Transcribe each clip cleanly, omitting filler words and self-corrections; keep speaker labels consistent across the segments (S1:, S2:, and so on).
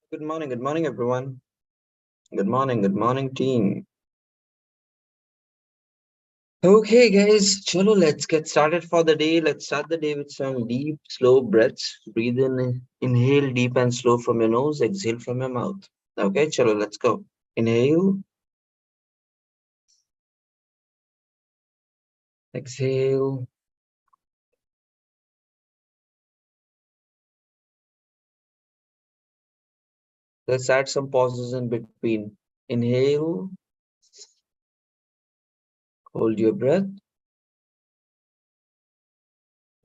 S1: Good morning, everyone. Good morning, team. Okay, guys, chalo, let's get started for the day. Let's start the day with some deep, slow breaths. Breathe in, inhale deep and slow from your nose, exhale from your mouth. Okay, chalo, let's go. Inhale, exhale, let's add some pauses in between. Inhale, hold your breath,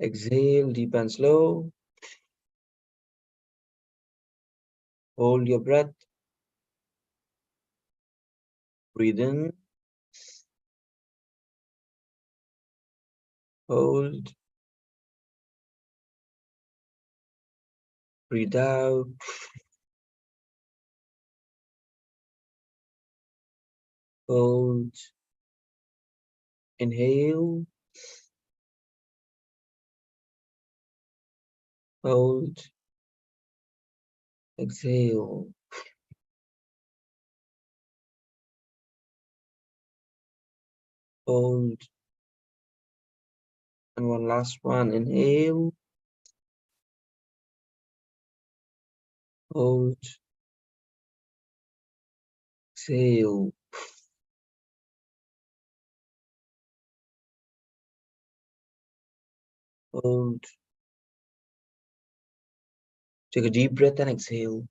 S1: exhale deep and slow, hold your breath, breathe in, hold, breathe out, hold, inhale, hold, exhale, hold, and one last one. Inhale, hold, exhale, hold. Take a deep breath and exhale.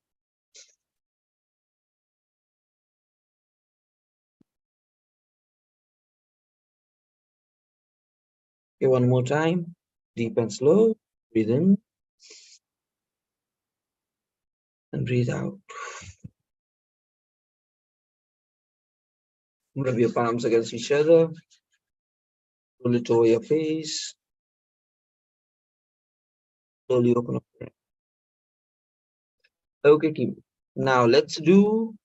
S1: Okay, one more time. Deep and slow. Breathe in and breathe out. Rub your palms against each other. Pull it over your face. Slowly open up. Okay, team. Now let's do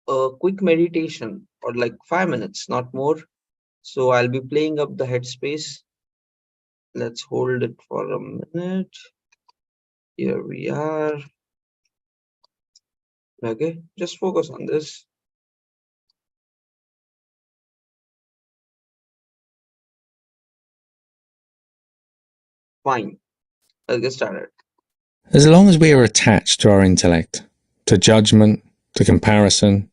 S1: a quick meditation or like 5 minutes, not more. So I'll be playing up the headspace. Let's hold it for a minute. Here we are. Okay, just focus on this. Fine. Let's get started.
S2: As long as we are attached to our intellect, to judgment, to comparison,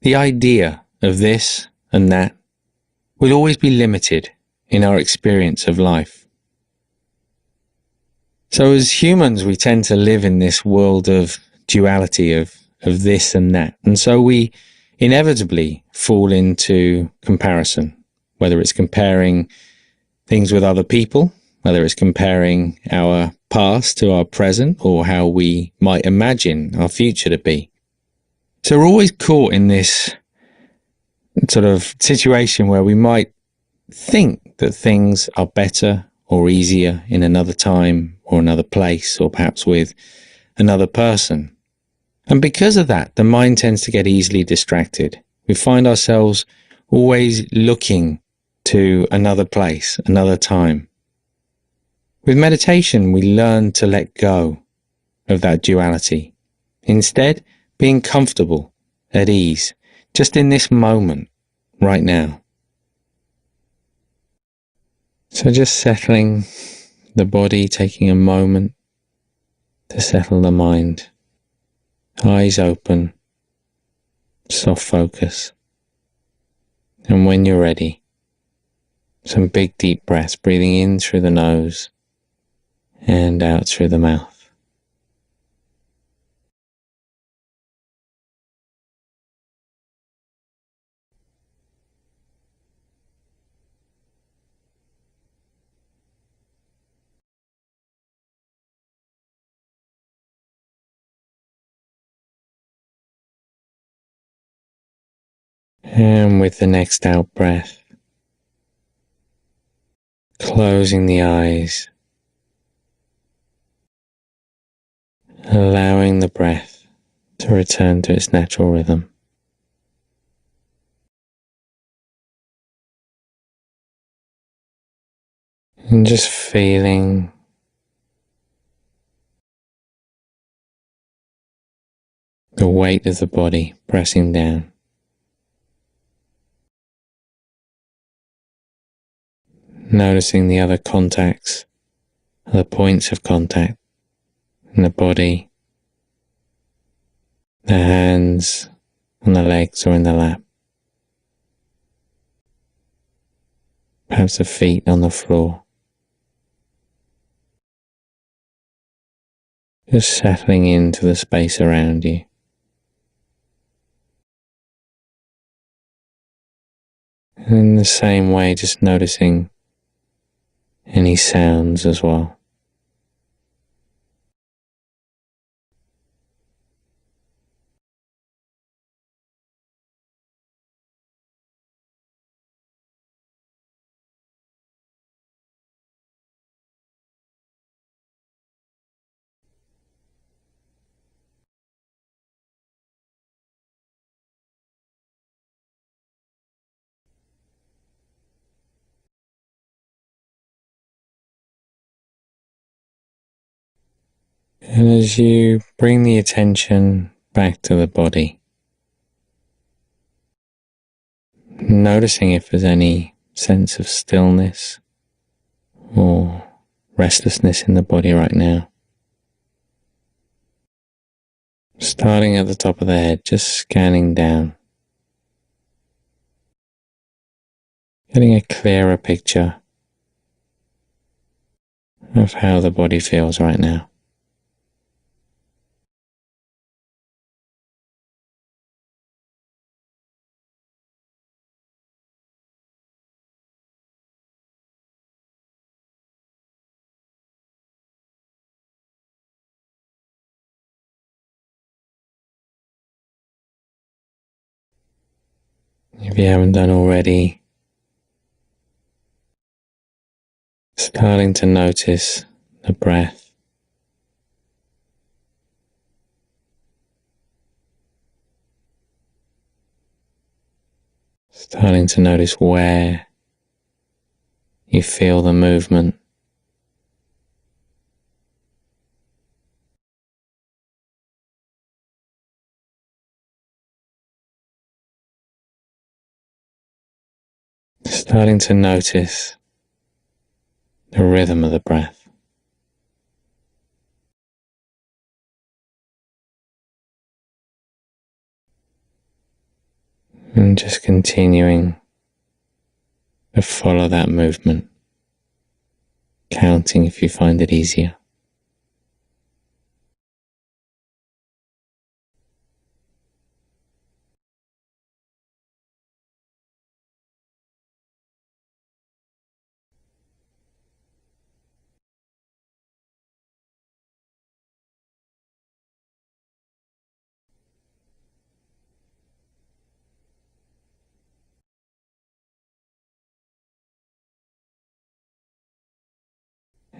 S2: the idea of this and that will always be limited in our experience of life. So as humans, we tend to live in this world of duality of this and that. And so we inevitably fall into comparison, whether it's comparing things with other people, whether it's comparing our past to our present or how we might imagine our future to be. So we're always caught in this sort of situation where we might think that things are better or easier in another time or another place or perhaps with another person. And because of that, the mind tends to get easily distracted. We find ourselves always looking to another place, another time. With meditation, we learn to let go of that duality. Instead, being comfortable, at ease, just in this moment, right now. So just settling the body, taking a moment to settle the mind. Eyes open, soft focus. And when you're ready, some big deep breaths, breathing in through the nose and out through the mouth. And with the next out breath, closing the eyes, allowing the breath to return to its natural rhythm. And just feeling the weight of the body pressing down. Noticing the other contacts, the points of contact in the body, the hands on the legs or in the lap. Perhaps the feet on the floor. Just settling into the space around you. And in the same way, just noticing any sounds as well. And as you bring the attention back to the body, noticing if there's any sense of stillness or restlessness in the body right now. Starting at the top of the head, just scanning down, getting a clearer picture of how the body feels right now. If you haven't done already, starting to notice the breath. Starting to notice where you feel the movement. Starting to notice the rhythm of the breath. And just continuing to follow that movement, counting if you find it easier.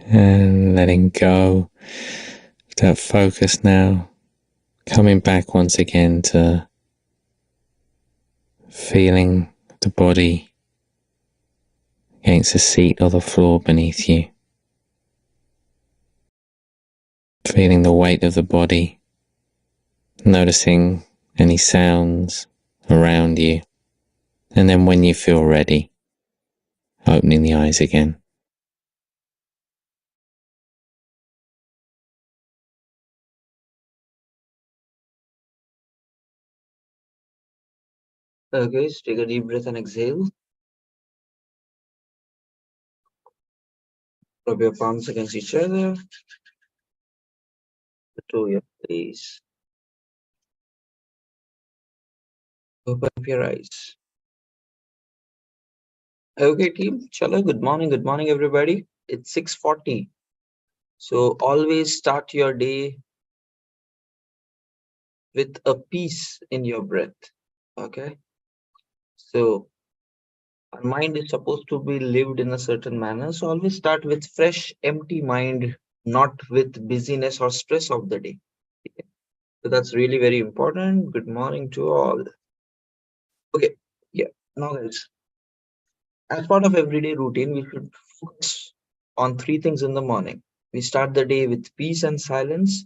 S2: And letting go of that focus now, coming back once again to feeling the body against the seat or the floor beneath you. Feeling the weight of the body, noticing any sounds around you, and then when you feel ready, opening the eyes again.
S1: Okay, so take a deep breath and exhale. Rub your palms against each other. To your face. Open up your eyes. Okay, team. Chalo, good morning, everybody. It's 6:40. So always start your day with a peace in your breath. Okay. So our mind is supposed to be lived in a certain manner. So always start with fresh, empty mind, not with busyness or stress of the day. Okay. So that's really very important. Good morning to all. Okay. Yeah. Now guys, as part of everyday routine, we should focus on three things in the morning. We start the day with peace and silence.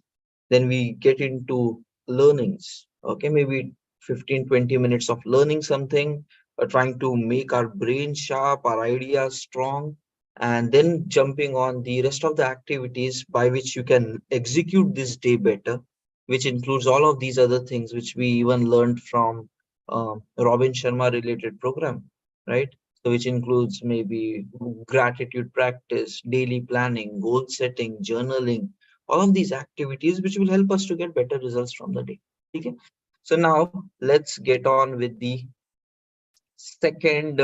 S1: Then we get into learnings. Okay, maybe 15-20 minutes of learning something, trying to make our brain sharp, our ideas strong, and then jumping on the rest of the activities by which you can execute this day better, which includes all of these other things which we even learned from Robin Sharma related program, right? So which includes maybe gratitude practice, daily planning, goal setting, journaling, all of these activities which will help us to get better results from the day. Okay. So now let's get on with the second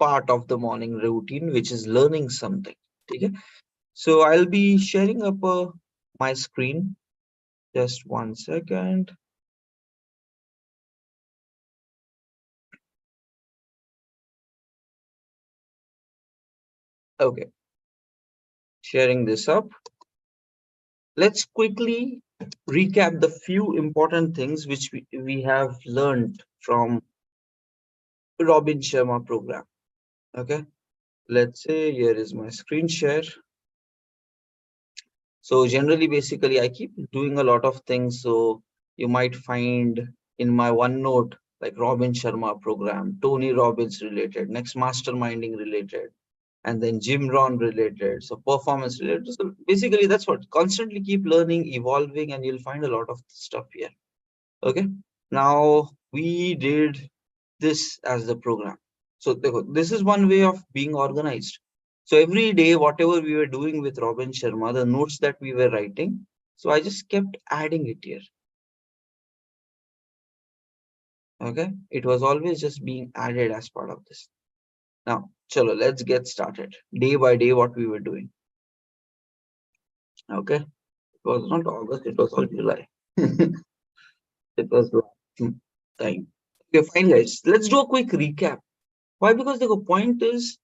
S1: part of the morning routine, which is learning something. Okay. So I'll be sharing up my screen. Just 1 second. Okay, sharing this up. Let's quickly recap the few important things which we have learned from Robin Sharma program. Okay, let's say here is my screen share. So generally, basically, I keep doing a lot of things. So you might find in my OneNote, like Robin Sharma program, Tony Robbins related, next masterminding related, and then Jim Rohn related, so performance related. So basically, that's what constantly keep learning, evolving, and you'll find a lot of stuff here. Okay. Now we did this as the program. So this is one way of being organized. So every day, whatever we were doing with Robin Sharma, the notes that we were writing, so I just kept adding it here. Okay. It was always just being added as part of this. Now, chalo, let's get started. Day by day, what we were doing. Okay. It was not August, it was all July. It was time. Okay, fine, guys. Let's do a quick recap. Why? Because the point is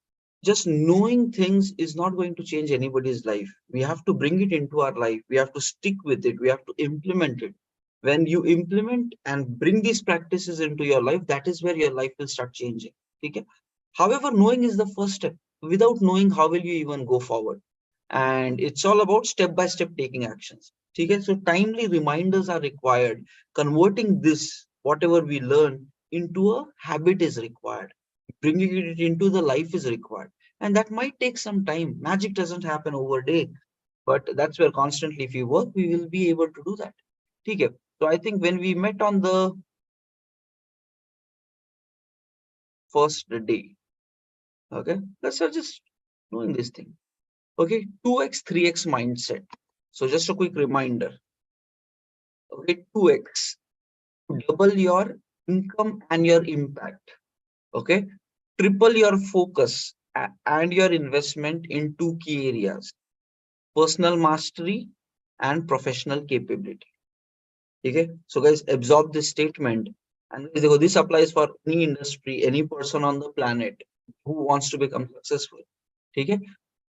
S1: just knowing things is not going to change anybody's life. We have to bring it into our life. We have to stick with it. We have to implement it. When you implement and bring these practices into your life, that is where your life will start changing. Okay. However, knowing is the first step. Without knowing, how will you even go forward? And it's all about step by step taking actions. Okay. So timely reminders are required. Converting this, whatever we learn, into a habit is required. Bringing it into the life is required. And that might take some time. Magic doesn't happen over a day, but that's where constantly, if we work, we will be able to do that. Okay. So I think when we met on the first day, okay, let's start just doing this thing. Okay, 2x, 3x mindset. So just a quick reminder. Okay, 2x, double your income and your impact. Okay, triple your focus and your investment in two key areas: personal mastery and professional capability. Okay, so guys, absorb this statement, and this applies for any industry, any person on the planet who wants to become successful. Okay,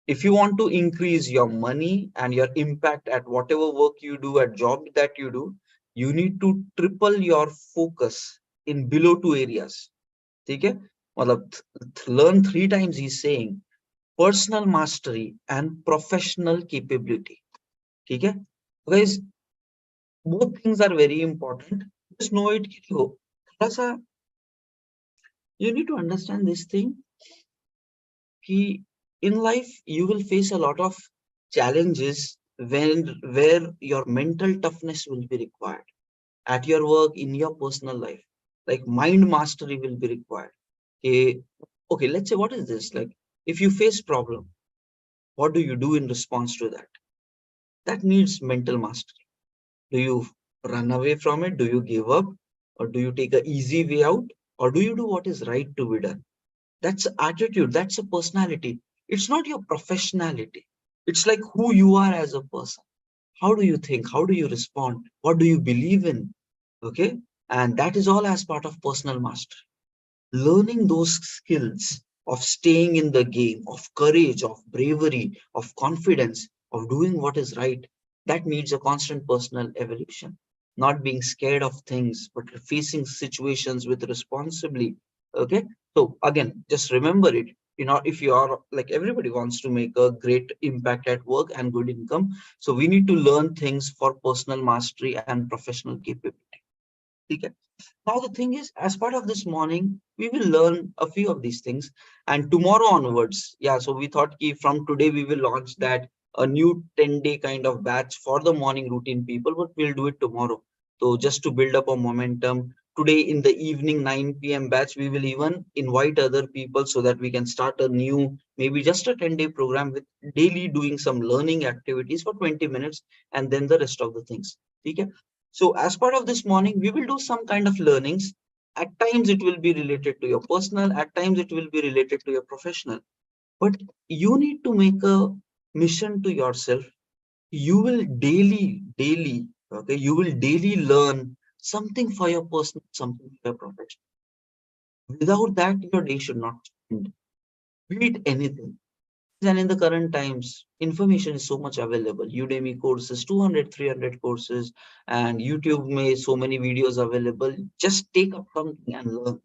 S1: if you want to increase your money and your impact at whatever work you do, at job that you do, you need to triple your focus in below two areas. Okay, मतलब learn 3 times, he's saying: personal mastery and professional capability. Okay, guys, both things are very important. Just know it. You need to understand this thing. In life, you will face a lot of challenges where your mental toughness will be required at your work, in your personal life. Like mind mastery will be required. Okay, okay, let's say, what is this? Like, if you face problem, what do you do in response to that? That needs mental mastery. Do you run away from it? Do you give up? Or do you take an easy way out? Or do you do what is right to be done? That's attitude. That's a personality. It's not your professionality. It's like who you are as a person. How do you think? How do you respond? What do you believe in? Okay. And that is all as part of personal mastery. Learning those skills of staying in the game, of courage, of bravery, of confidence, of doing what is right, that needs a constant personal evolution. Not being scared of things, but facing situations with responsibly. Okay. So again, just remember it. If you are like, everybody wants to make a great impact at work and good income. So we need to learn things for personal mastery and professional capability. Okay. Now the thing is, as part of this morning, we will learn a few of these things, and tomorrow onwards, yeah. So we thought ki from today we will launch that a new 10-day kind of batch for the morning routine people, but we'll do it tomorrow. So just to build up a momentum, today in the evening 9 p.m. batch, we will even invite other people so that we can start a new, maybe just a 10-day program with daily doing some learning activities for 20 minutes, and then the rest of the things. Okay. So as part of this morning, we will do some kind of learnings. At times it will be related to your personal, at times it will be related to your professional. But you need to make a mission to yourself. You will daily, okay, you will daily learn something for your personal, something for your profession. Without that, your day should not end. Be it anything. And in the current times, information is so much available. Udemy courses, 200, 300 courses, and YouTube may so many videos available. Just take up something and learn.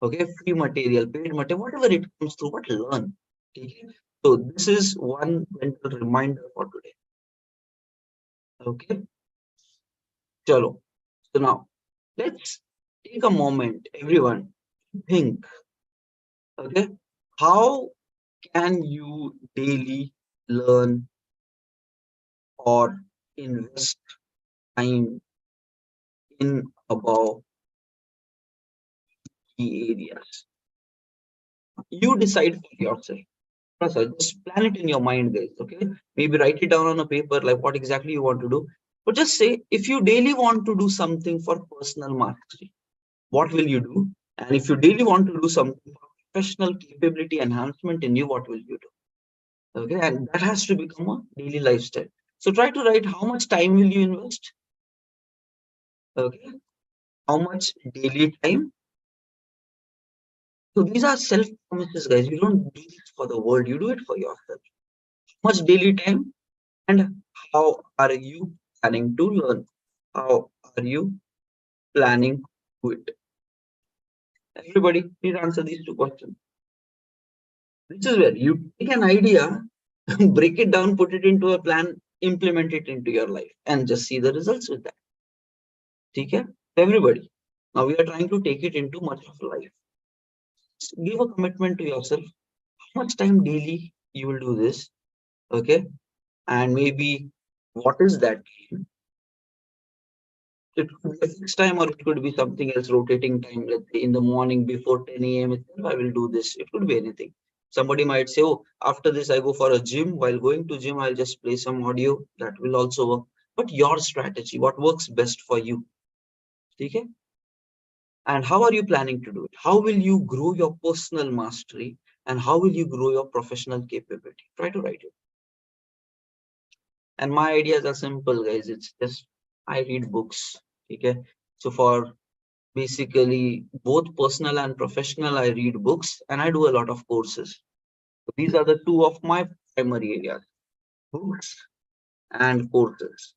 S1: Okay, free material, paid material, whatever it comes through, but learn. Okay. So this is one mental reminder for today. Okay, chalo. So now let's take a moment, everyone, to think. Okay, how can you daily learn or invest time in above key areas? You decide for yourself. Just plan it in your mind, guys. Okay, maybe write it down on a paper, like what exactly you want to do. But just say, if you daily want to do something for personal mastery, what will you do? And if you daily want to do something for professional capability enhancement in you, what will you do? Okay, and that has to become a daily lifestyle. So try to write how much time will you invest? Okay, how much daily time? So these are self promises, guys. You don't do this for the world, you do it for yourself. How much daily time, and how are you planning to learn? How are you planning to do it? Everybody, please answer these two questions. This is where you take an idea, break it down, put it into a plan, implement it into your life, and just see the results with that. Okay? Everybody. Now we are trying to take it into much of life. Give a commitment to yourself. How much time daily you will do this? Okay, and maybe what is that? It could be a fixed time, or it could be something else, rotating time. Let's say in the morning before 10 a.m. itself, I will do this. It could be anything. Somebody might say, oh, after this, I go for a gym. While going to gym, I'll just play some audio. That will also work. But your strategy, what works best for you? Okay? And how are you planning to do it? How will you grow your personal mastery? And how will you grow your professional capability? Try to write it. And my ideas are simple, guys. It's just I read books. Okay. So for basically both personal and professional, I read books and I do a lot of courses. So these are the two of my primary areas: books and courses,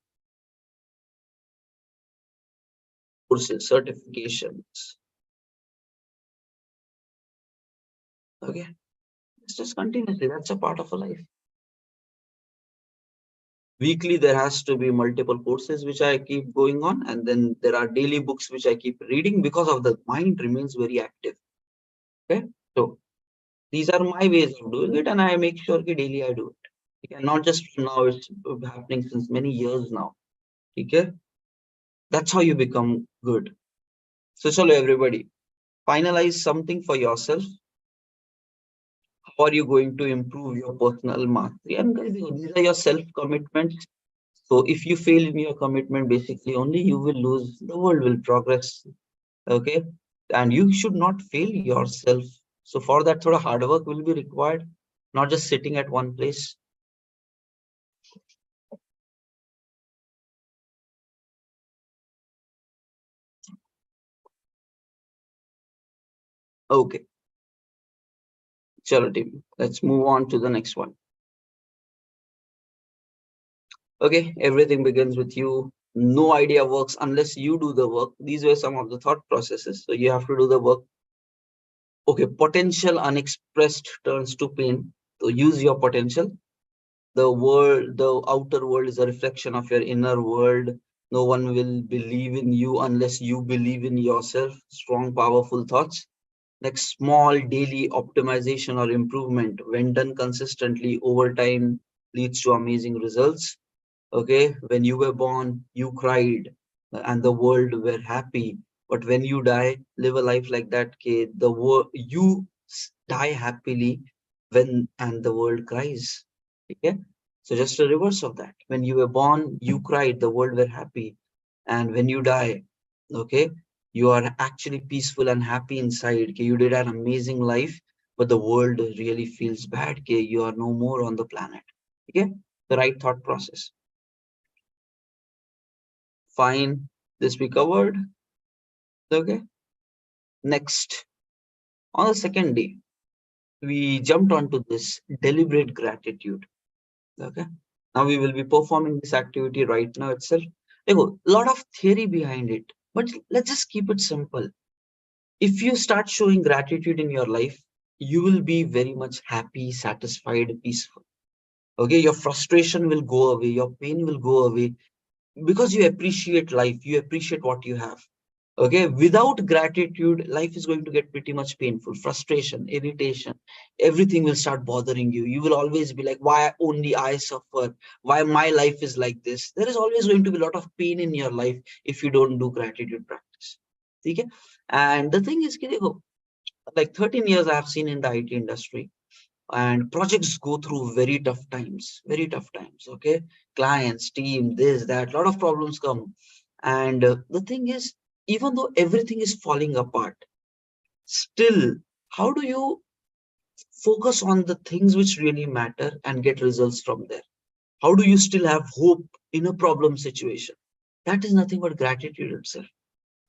S1: certifications. Okay. It's just continuously. That's a part of a life. Weekly, there has to be multiple courses which I keep going on, and then there are daily books which I keep reading because of the mind remains very active. Okay. So these are my ways of doing it, and I make sure that daily I do it. Okay? Not just now, it's happening since many years now. Okay? That's how you become good. So, chalo everybody, finalize something for yourself. How are you going to improve your personal mastery? And guys, these are your self commitments. So, if you fail in your commitment, basically only you will lose. The world will progress. Okay? And you should not fail yourself. So, for that, thoda hard work will be required, not just sitting at one place. Okay. Chalo team, let's move on to the next one. Okay, everything begins with you. No idea works unless you do the work. These were some of the thought processes. So you have to do the work. Okay, potential unexpressed turns to pain. So use your potential. The world, the outer world is a reflection of your inner world. No one will believe in you unless you believe in yourself. Strong, powerful thoughts. Next, small daily optimization or improvement, when done consistently over time, leads to amazing results. Okay, when you were born, you cried and the world were happy. But when you die, live a life like that. Okay, the world you die happily when and the world cries. Okay, so just a reverse of that. When you were born, you cried, the world were happy, and when you die, okay, you are actually peaceful and happy inside. Okay, you did an amazing life, but the world really feels bad. Okay, you are no more on the planet. Okay, the right thought process. Fine, this we covered. Okay, next, on the second day, we jumped onto this deliberate gratitude. Okay, now we will be performing this activity right now itself. There a lot of theory behind it, but let's just keep it simple. If you start showing gratitude in your life, you will be very much happy, satisfied, peaceful. Okay, your frustration will go away, your pain will go away, because you appreciate life, you appreciate what you have. Okay, without gratitude, life is going to get pretty much painful. Frustration, irritation, everything will start bothering you. You will always be like, why only I suffer? Why my life is like this? There is always going to be a lot of pain in your life if you don't do gratitude practice. Okay, and the thing is, like 13 years I have seen in the IT industry, and projects go through very tough times. Okay, clients, team, this, that, a lot of problems come. And the thing is, even though everything is falling apart, still, how do you focus on the things which really matter and get results from there? How do you still have hope in a problem situation? That is nothing but gratitude itself.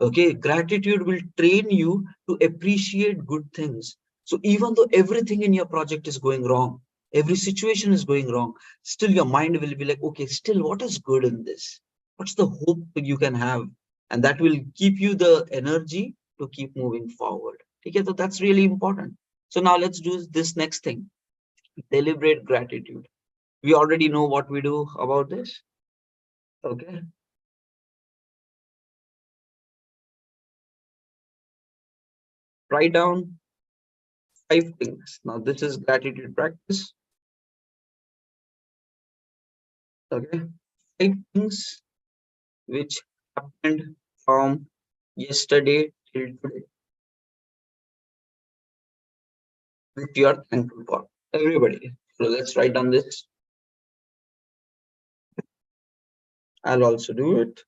S1: Okay, gratitude will train you to appreciate good things. So even though everything in your project is going wrong, every situation is going wrong, still your mind will be like, okay, still what is good in this? What's the hope that you can have? And that will keep you the energy to keep moving forward. Okay, so that's really important. So now let's do this next thing, deliberate gratitude. We already know what we do about this. Okay, write down 5 things. Now this is gratitude practice. Okay, 5 things which happened from yesterday till today, which you are thankful for. Everybody. So let's write down this. I'll also do it.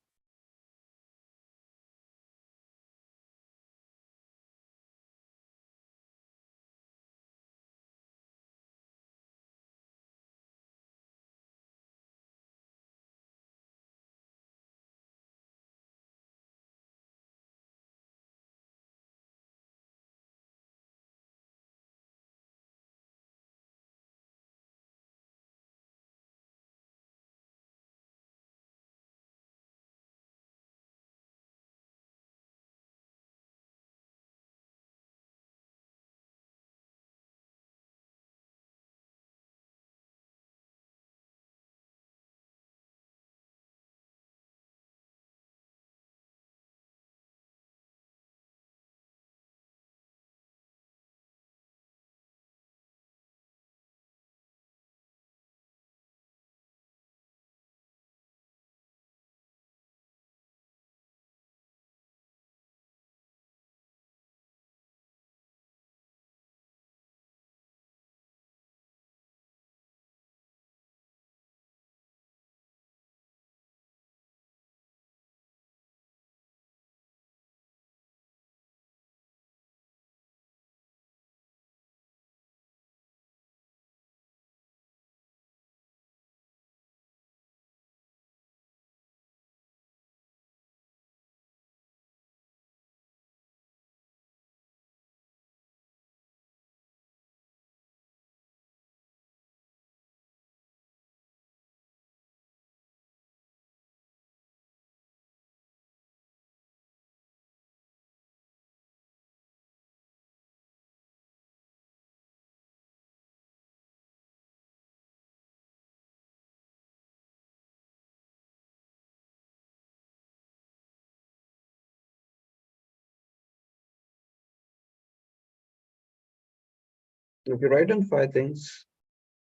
S1: If you write on 5 things,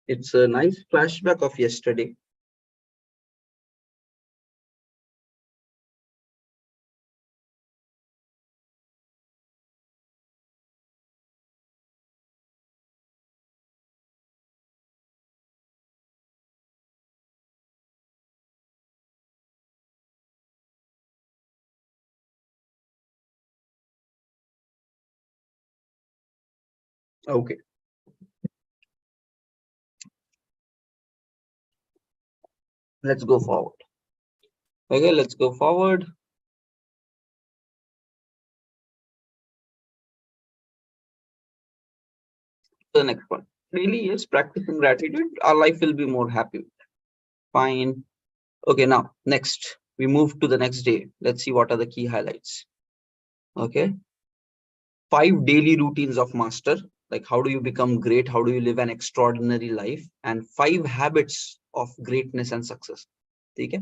S1: it's a nice flashback of yesterday. Okay, let's go forward. Okay, let's go forward. The next one. Really, yes, practicing gratitude, our life will be more happy. Fine. Okay, now next we move to the next day. Let's see what are the key highlights. Okay, 5 daily routines of master. Like how do you become great? How do you live an extraordinary life? And 5 habits of greatness and success. Okay.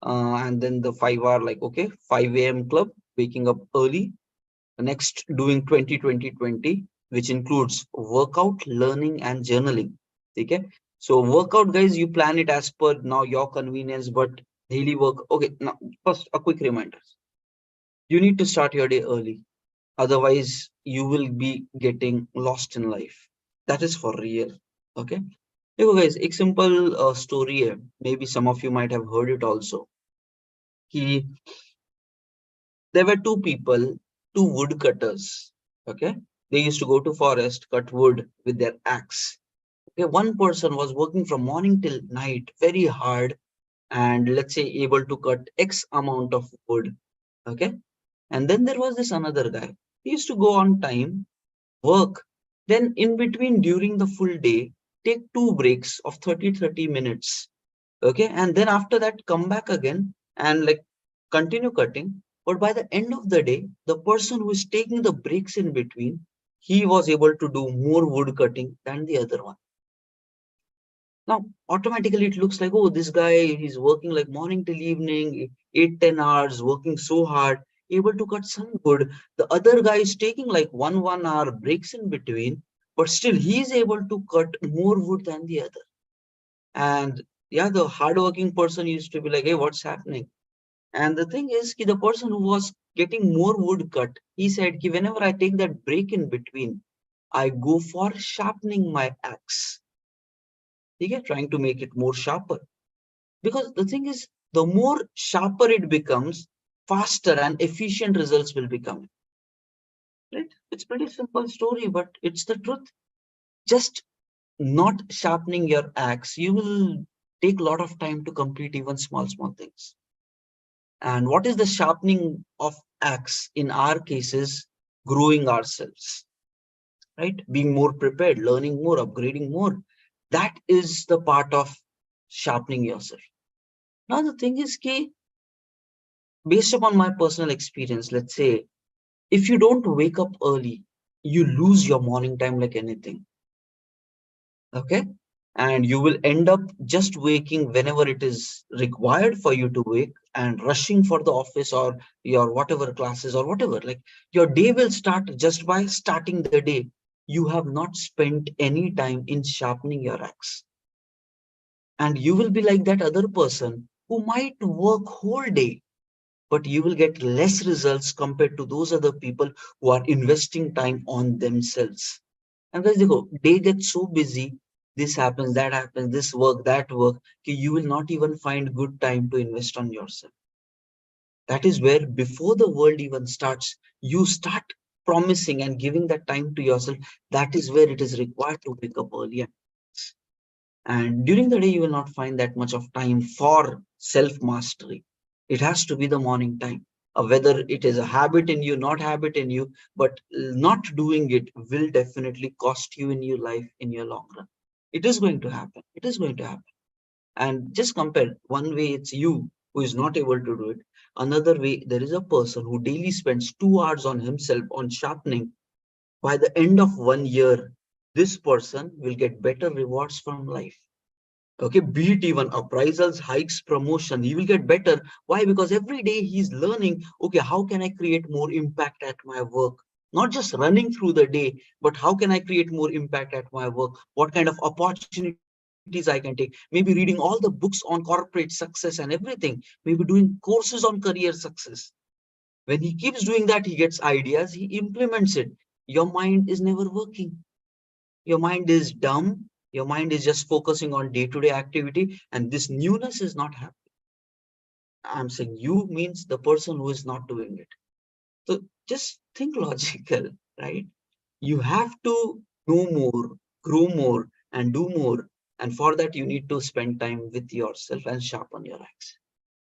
S1: And then the 5 are like, okay, 5 a.m. club, waking up early. Next, doing 20-20-20, which includes workout, learning, and journaling. Okay. So workout, guys, you plan it as per now your convenience, but daily work. Okay. Now, first, a quick reminder. You need to start your day early. Otherwise, you will be getting lost in life. That is for real. Okay. देखो guys, एक simple story है. Maybe some of you might have heard it also. कि there were two people, two woodcutters. Okay, they used to go to forest, cut wood with their axe. Okay, one person was working from morning till night, very hard, and let's say able to cut X amount of wood. Okay, and then there was this another guy. He used to go on time, work, then in between during the full day, take two breaks of 30-30 minutes. Okay, and then after that come back again and like continue cutting. But by the end of the day, the person who is taking the breaks in between, he was able to do more wood cutting than the other one. Now automatically it looks like, oh, this guy, he's working like morning till evening, 8-10 hours, working so hard, able to cut some wood. The other guy is taking like 1 hour breaks in between, but still he's able to cut more wood than the other. And yeah, the hardworking person used to be like, hey, what's happening? And the thing is, ki the person who was getting more wood cut, he said, ki whenever I take that break in between, I go for sharpening my axe. Okay, trying to make it more sharper. Because the thing is, the more sharper it becomes, faster and efficient results will become. Right? It's pretty simple story, but it's the truth. Just not sharpening your axe, you will take a lot of time to complete even small things. And what is the sharpening of axe? In our cases, growing ourselves, right? Being more prepared, learning more, upgrading more. That is the part of sharpening yourself. Now, the thing is, K, based upon my personal experience, let's say, if you don't wake up early, you lose your morning time like anything. Okay, and you will end up just waking whenever it is required for you to wake and rushing for the office or your whatever classes or whatever. Like your day will start just by starting the day. You have not spent any time in sharpening your axe, and you will be like that other person who might work whole day, but you will get less results compared to those other people who are investing time on themselves. And guys, देखो, day gets so busy, this happens, that happens, this work, that work, कि you will not even find good time to invest on yourself. That is where before the world even starts, you start promising and giving that time to yourself. That is where it is required to wake up early. And during the day, you will not find that much of time for self-mastery. It has to be the morning time. Whether it is a habit in you, not habit in you, but not doing it will definitely cost you in your life in your long run. It is going to happen. It is going to happen. And just compare. One way it's you who is not able to do it. Another way, there is a person who daily spends 2 hours on himself on sharpening. By the end of 1 year, this person will get better rewards from life. Okay, be it even appraisals, hikes, promotion, he will get better. Why? Because every day he's learning, okay, how can I create more impact at my work? Not just running through the day, but how can I create more impact at my work? What kind of opportunities I can take? Maybe reading all the books on corporate success and everything. Maybe doing courses on career success. When he keeps doing that, he gets ideas, he implements it. Your mind is never working. Your mind is dumb. Your mind is just focusing on day-to-day activity, and this newness is not happening. I'm saying you means the person who is not doing it. So just think logical, right? You have to know more, grow more, and do more. And for that, you need to spend time with yourself and sharpen your axe.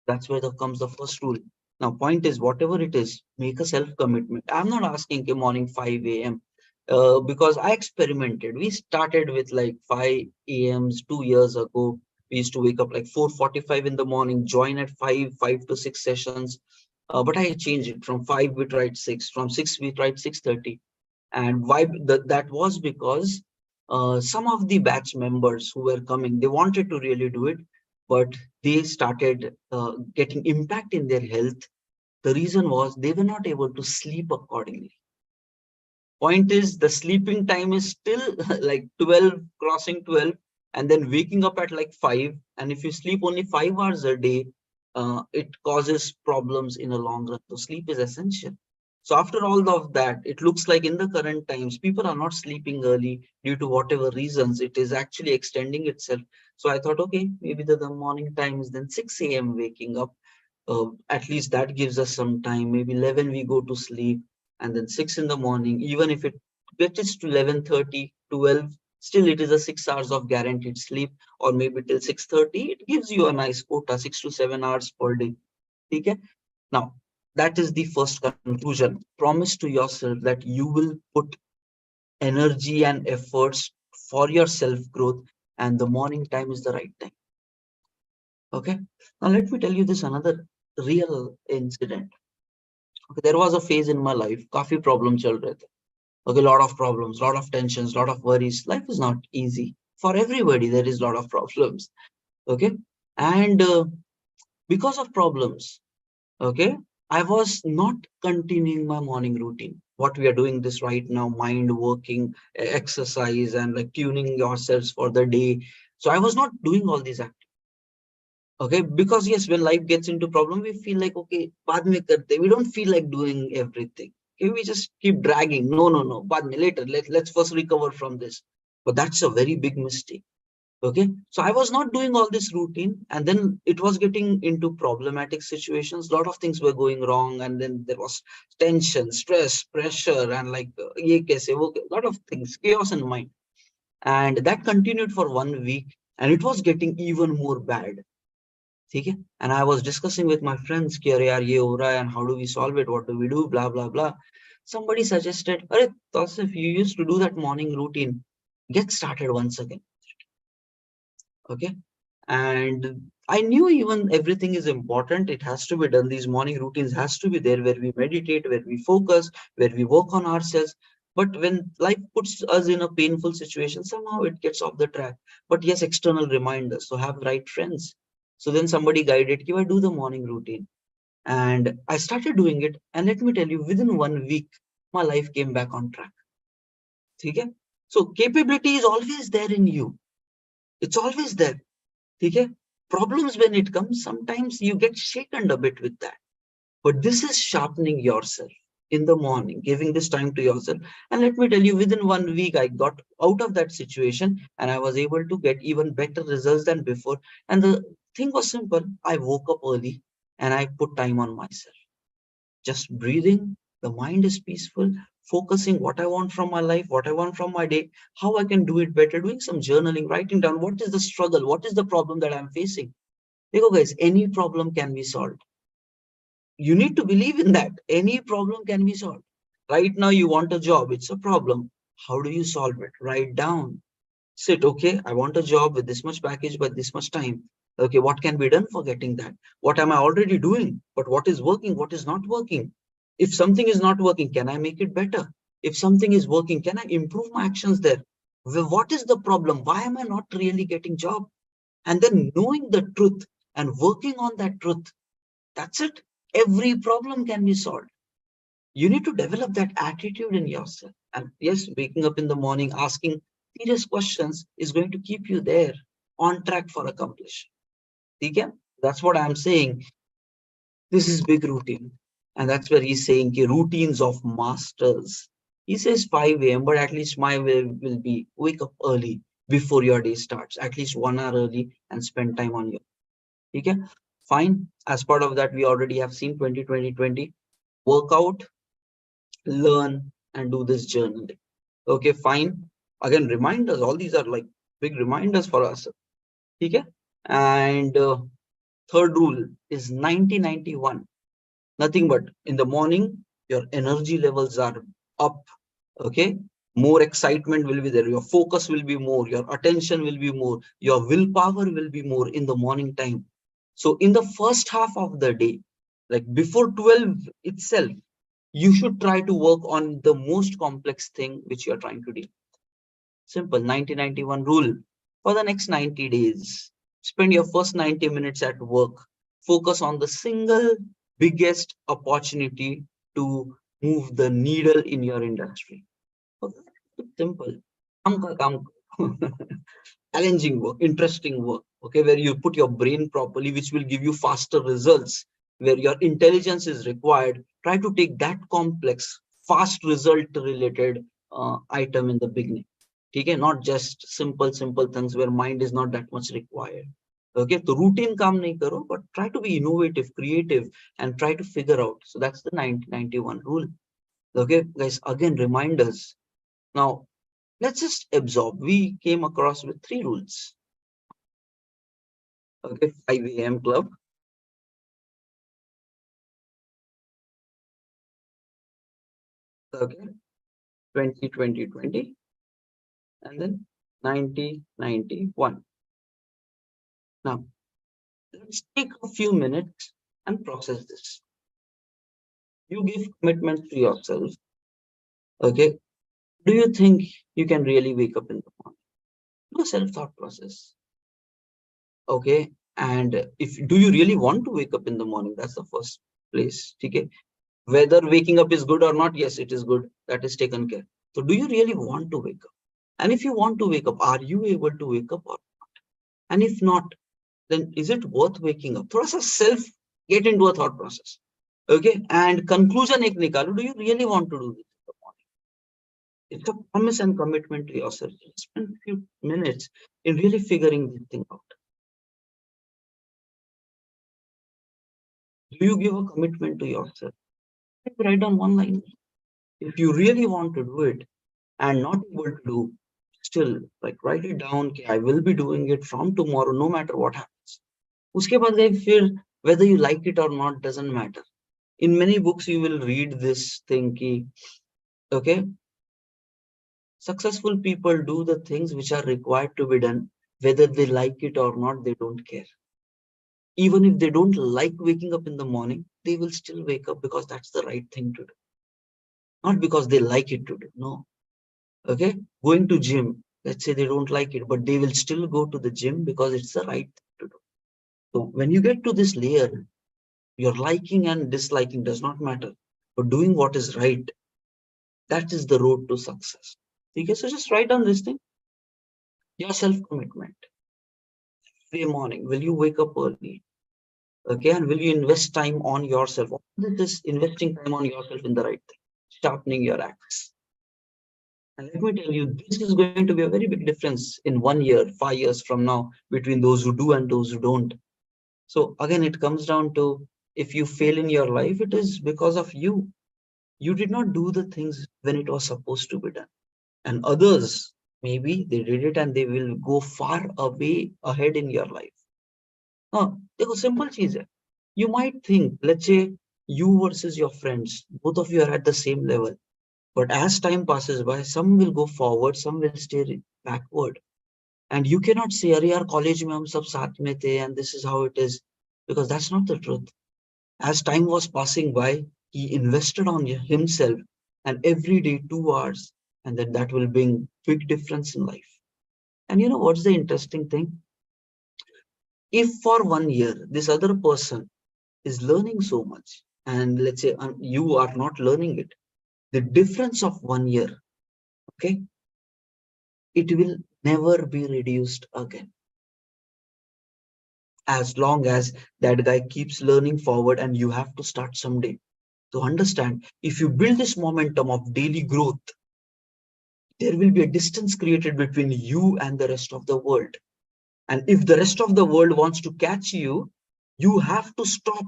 S1: That's where comes the first rule. Now, point is, whatever it is, make a self-commitment. I'm not asking a morning 5 a.m. Because I experimented. We started with like 5 a.m.s 2 years ago. We used to wake up like 4:45 in the morning, join at 5 to 6 sessions. But I changed it from 5 we tried 6, from 6 we tried 6:30. And why that was because some of the batch members who were coming, they wanted to really do it, but they started getting impact in their health. The reason was they were not able to sleep accordingly. Point is, the sleeping time is still like 12, crossing 12, and then waking up at like 5. And if you sleep only 5 hours a day, it causes problems in a long run. So sleep is essential. So after all of that, it looks like in the current times, people are not sleeping early due to whatever reasons. It is actually extending itself. So I thought, okay, maybe the morning times, then 6 a.m. waking up, at least that gives us some time. Maybe 11 we go to sleep, and then 6 in the morning, even if it gets to 11:30, 12, still it is a 6 hours of guaranteed sleep, or maybe till 6:30, it gives you a nice quota, 6 to 7 hours per day. Okay? Now, that is the first conclusion. Promise to yourself that you will put energy and efforts for your self growth, and the morning time is the right time. Okay? Now, let me tell you this another real incident. Okay, there was a phase in my life, काफी problem चल रहे थे. Okay, lot of problems, lot of tensions, lot of worries. Life is not easy for everybody. There is a lot of problems. Okay, and because of problems, okay, I was not continuing my morning routine. What we are doing this right now, mind working, exercise, and like tuning yourselves for the day. So I was not doing all these activities. Okay, because yes, when life gets into problem, we feel like, okay, baad mein karte. We don't feel like doing everything. Okay, we just keep dragging. No, baad mein, later. Let's first recover from this. But that's a very big mistake. Okay, so I was not doing all this routine, and then it was getting into problematic situations. A lot of things were going wrong, and then there was tension, stress, pressure, and like ye kaise, wo kaise, lot of things, chaos in mind. And that continued for 1 week, and it was getting even more bad. ठीक है? And I was discussing with my friends कि अरे यार ये हो रहा है, and how do we solve it, what do we do, blah blah blah. Somebody suggested, अरे Tausif, you used to do that morning routine, get started once again. Okay, and I knew even everything is important, it has to be done, these morning routines has to be there, where we meditate, where we focus, where we work on ourselves. But when life puts us in a painful situation, somehow it gets off the track. But yes, external reminders, so have right friends. So then somebody guided, give I do the morning routine, and I started doing it, and let me tell you, within 1 week my life came back on track. Okay, so capability is always there in you, it's always there. Okay, problems when it comes, sometimes you get shaken a bit with that, but this is sharpening yourself in the morning, giving this time to yourself. And let me tell you, within 1 week I got out of that situation, and I was able to get even better results than before. And the thing was simple, I woke up early and I put time on myself, just breathing, the mind is peaceful, focusing what I want from my life, what I want from my day, how I can do it better, doing some journaling, writing down what is the struggle, what is the problem that I'm facing. Because guys, any problem can be solved. You need to believe in that. Any problem can be solved. Right now, you want a job, it's a problem. How do you solve it? Write down. Sit, okay, I want a job with this much package by this much time. Okay, what can be done for getting that? What am I already doing? But what is working? What is not working? If something is not working, can I make it better? If something is working, can I improve my actions there? What is the problem? Why am I not really getting job? And then knowing the truth and working on that truth, that's it. Every problem can be solved. You need to develop that attitude in yourself. And yes, waking up in the morning, asking serious questions is going to keep you there on track for accomplishment. Okay? That's what I'm saying. This is big routine. And that's where he's saying routines of masters. He says 5 a.m., but at least my way will be wake up early before your day starts, at least 1 hour early and spend time on you. Okay? Fine. As part of that, we already have seen 20 work out, learn, and do this journaling. Okay, fine. Again, reminders. All these are like big reminders for us. Okay? And third rule is 90-91. Nothing but in the morning, your energy levels are up. Okay, more excitement will be there, your focus will be more, your attention will be more, your willpower will be more in the morning time. So in the first half of the day, like before 12 itself, you should try to work on the most complex thing which you are trying to do. Simple 90-91 rule. For the next 90 days, spend your first 90 minutes at work. Focus on the single biggest opportunity to move the needle in your industry. Okay, simple. काम challenging work, interesting work, okay, where you put your brain properly, which will give you faster results, where your intelligence is required. Try to take that complex, fast result related item in the beginning. Okay, not just simple things where mind is not that much required. Okay, so routine काम नहीं करो, but try to be innovative, creative, and try to figure out. So that's the 90-91 rule. Okay, guys, again, reminders. Now, let's just absorb. We came across with 3 rules. Okay, 5 a.m. club. Okay, 20-20-20, and then 90-91. Now, let's take a few minutes and process this. You give commitment to yourself. Okay, do you think you can really wake up in the morning? Do a self-thought process. Okay, and if do you really want to wake up in the morning? That's the first place. Okay, whether waking up is good or not, yes, it is good. That is taken care. So do you really want to wake up? And if you want to wake up, are you able to wake up or not? And if not, then is it worth waking up? Thoda sa self get into a thought process. Okay, and conclusion ek nikalo. Do you really want to do this in the morning? It's a promise and commitment to yourself. Spend a few minutes in really figuring this thing out. Do you give a commitment to yourself? Write down one line. If you really want to do it and not able to do, still like write it down. Okay, I will be doing it from tomorrow, no matter what happens. Uske baad guys, feel whether you like it or not doesn't matter. In many books, you will read this thing ki, okay, successful people do the things which are required to be done, whether they like it or not, they don't care. Even if they don't like waking up in the morning, they will still wake up because that's the right thing to do. Not because they like it to do, no. Okay, going to gym, let's say they don't like it, but they will still go to the gym because it's the right thing to do. So when you get to this layer, your liking and disliking does not matter, but doing what is right, that is the road to success. Okay, so just write down this thing, your self-commitment. Every morning, will you wake up early? Okay, and will you invest time on yourself? This is investing time on yourself in the right thing, sharpening your axe. And let me tell you, this is going to be a very big difference in 1 year, 5 years from now between those who do and those who don't. So again, it comes down to if you fail in your life, it is because of you. You did not do the things when it was supposed to be done. And others, maybe they did it and they will go far away ahead in your life. Now, देखो simple चीज है. You might think, let's say you versus your friends, both of you are at the same level. But as time passes by, some will go forward, some will stay backward. And you cannot say, अरे यार college में हम सब साथ में थे and this is how it is, because that's not the truth. As time was passing by, he invested on himself, and every day 2 hours, and then that will bring big difference in life. And you know what's the interesting thing? If for 1 year this other person is learning so much, and let's say you are not learning it, the difference of 1 year, okay, it will never be reduced again, as long as that guy keeps learning forward, and you have to start someday. To understand, if you build this momentum of daily growth, there will be a distance created between you and the rest of the world. And if the rest of the world wants to catch you, you have to stop,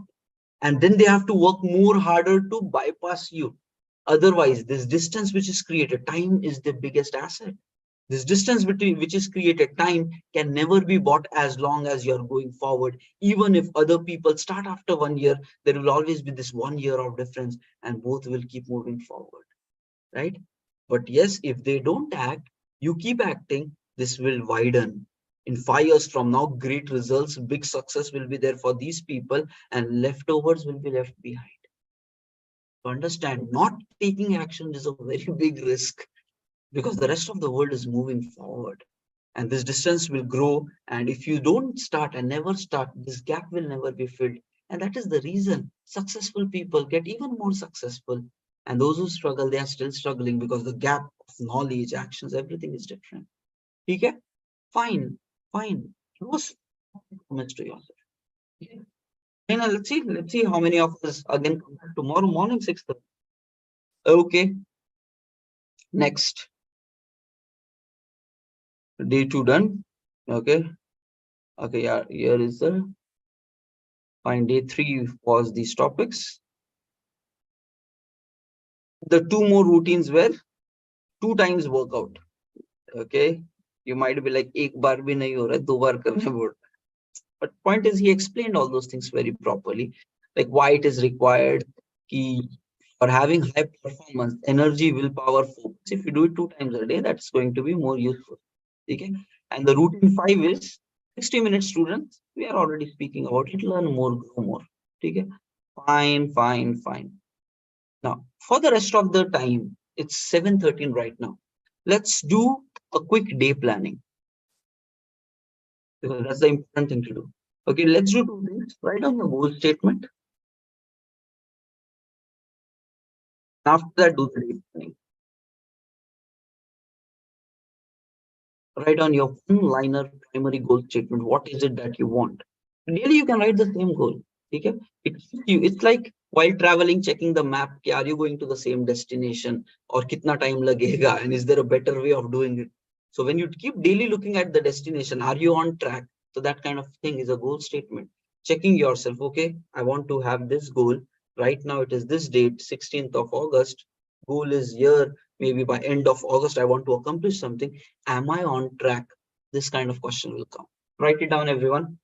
S1: and then they have to work more harder to bypass you. Otherwise, this distance which is created, time is the biggest asset. This distance between which is created, time, can never be bought as long as you're going forward. Even if other people start after 1 year, there will always be this 1 year of difference, and both will keep moving forward, right? But yes, if they don't act, you keep acting, this will widen. In 5 years from now, great results, big success will be there for these people, and leftovers will be left behind. To understand, not taking action is a very big risk, because the rest of the world is moving forward, and this distance will grow. And if you don't start and never start, this gap will never be filled. And that is the reason successful people get even more successful, and those who struggle, they are still struggling, because the gap of knowledge, actions, everything is different. Okay, fine, fine. Those comments to yourself. Okay. And let's see how many of us again come back tomorrow morning 6:30. Okay, next. Day two done. Okay. Okay, yeah, here is the fine. Day three was these topics. The two more routines were 2 times workout. Okay. You might be like, एक बार भी नहीं हो रहा है, 2 बार करने बोल. But point is, he explained all those things very properly, like why it is required. Key for having high performance, energy, willpower, focus. If you do it 2 times a day, that's going to be more useful. Okay. And the routine 5 is 60 minutes, students. We are already speaking about it. Learn more, grow more. Okay. Fine, fine, fine. Now, for the rest of the time, it's 7:13 right now. Let's do a quick day planning, because that's the important thing to do. Okay, let's do 2 things. Write down your goal statement. After that, do the day planning. Write on your one-liner primary goal statement. What is it that you want? Daily, you can write the same goal. Okay? It's like while traveling, checking the map. Are you going to the same destination, or kitna time lagega, and is there a better way of doing it? So when you keep daily looking at the destination, are you on track? So that kind of thing is a goal statement. Checking yourself. Okay, I want to have this goal. Right now, it is this date, 16th of August. Goal is here. Maybe by end of August, I want to accomplish something. Am I on track? This kind of question will come. Write it down, everyone.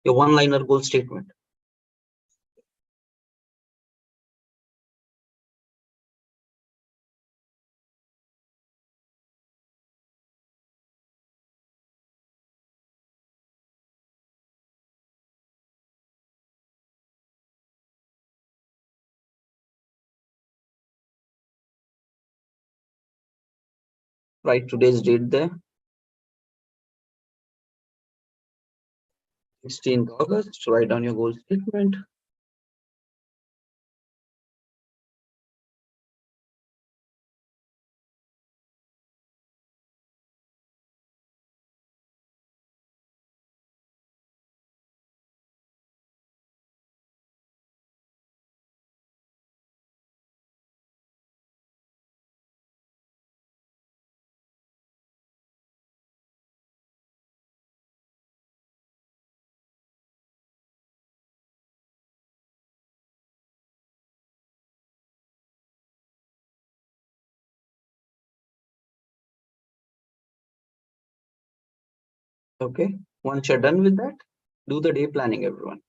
S1: Your one-liner goal statement. Write today's date there, 16th August. Write down your goal statement. Okay. Once you're done with that, do the day planning, everyone.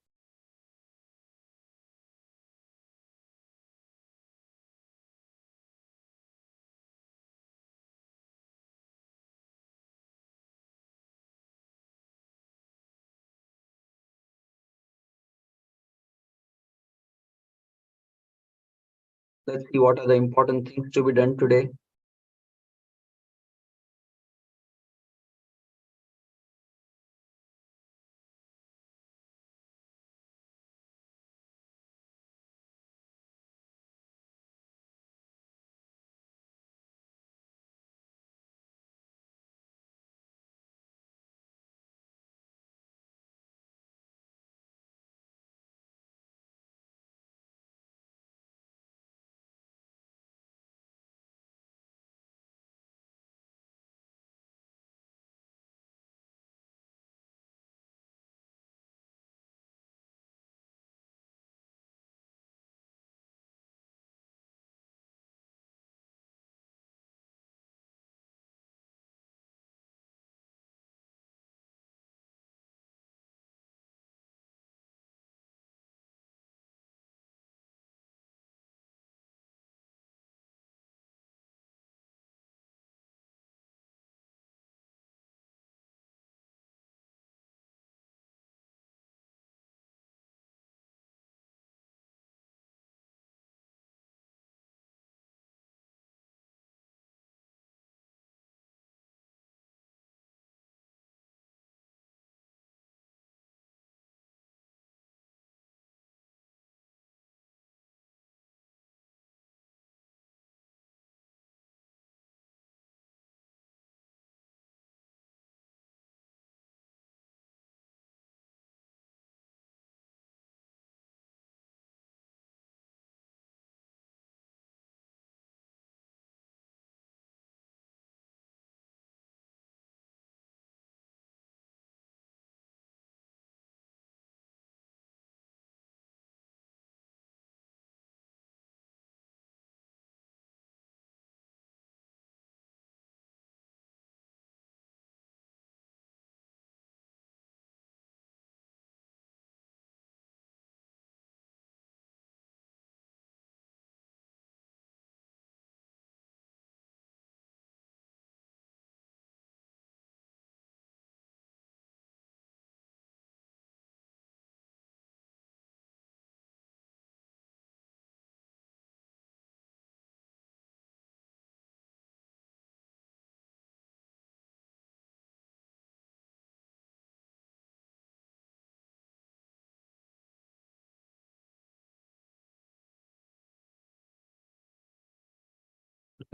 S1: Let's see what are the important things to be done today.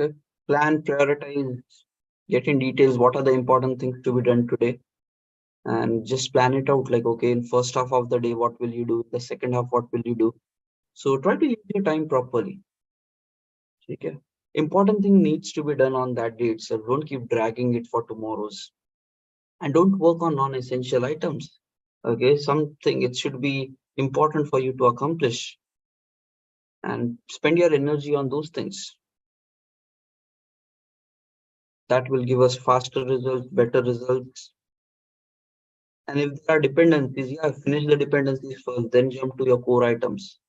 S1: Okay. Plan, prioritize, get in details. What are the important things to be done today? And just plan it out. Like, okay, in first half of the day, what will you do? The second half, what will you do? So try to use your time properly. Okay. Important thing needs to be done on that day itself. Don't keep dragging it for tomorrow's. And don't work on non-essential items. Okay, something it should be important for you to accomplish, and spend your energy on those things. That will give us faster results, better results. And if there are dependencies, yeah, finish the dependencies first, then jump to your core items.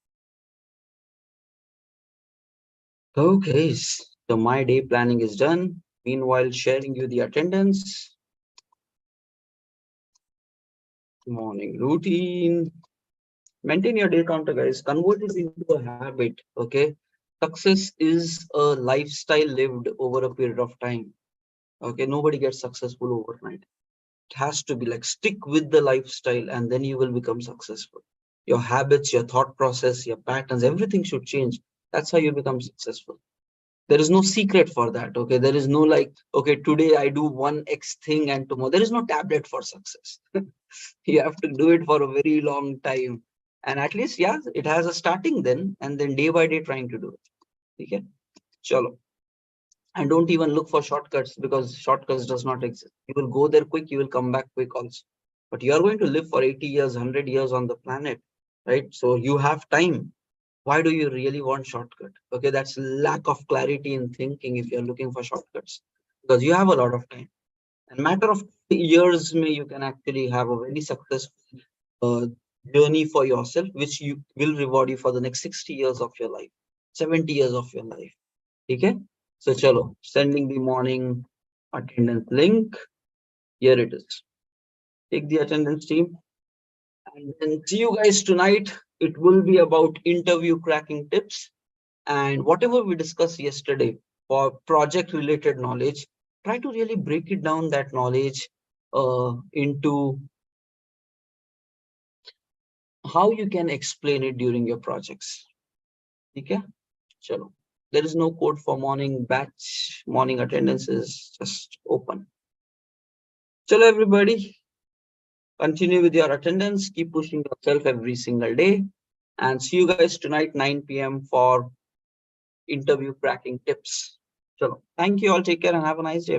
S1: Okay, so my day planning is done. Meanwhile, sharing you the attendance. Morning routine. Maintain your day counter, guys. Convert it into a habit. Okay. Success is a lifestyle lived over a period of time. Okay. Nobody gets successful overnight. It has to be like stick with the lifestyle, and then you will become successful. Your habits, your thought process, your patterns, everything should change. That's how you become successful. There is no secret for that. Okay. There is no like, okay, today I do one X thing and tomorrow. There is no tablet for success. You have to do it for a very long time. And at least, yeah, it has a starting then, and then day by day trying to do it. Okay. Chalo. And don't even look for shortcuts, because shortcuts does not exist. You will go there quick, you will come back quick also. But you are going to live for 80 years, 100 years on the planet, right? So you have time. Why do you really want shortcut? Okay, that's lack of clarity in thinking if you're looking for shortcuts, because you have a lot of time. And matter of years, may you can actually have a very successful uh, journey for yourself, which you will reward you for the next 60 years of your life, 70 years of your life. Okay. So chalo, sending the morning attendance link. Here it is. Take the attendance team, and then see you guys tonight. It will be about interview cracking tips, and whatever we discussed yesterday for project related knowledge, try to really break it down, that knowledge, into how you can explain it during your projects. Okay. Chalo. There is no code for morning batch. Morning attendance is just open. Chalo, everybody. Continue with your attendance. Keep pushing yourself every single day. And see you guys tonight, 9 p.m. for interview cracking tips. Chalo. Thank you all. Take care and have a nice day.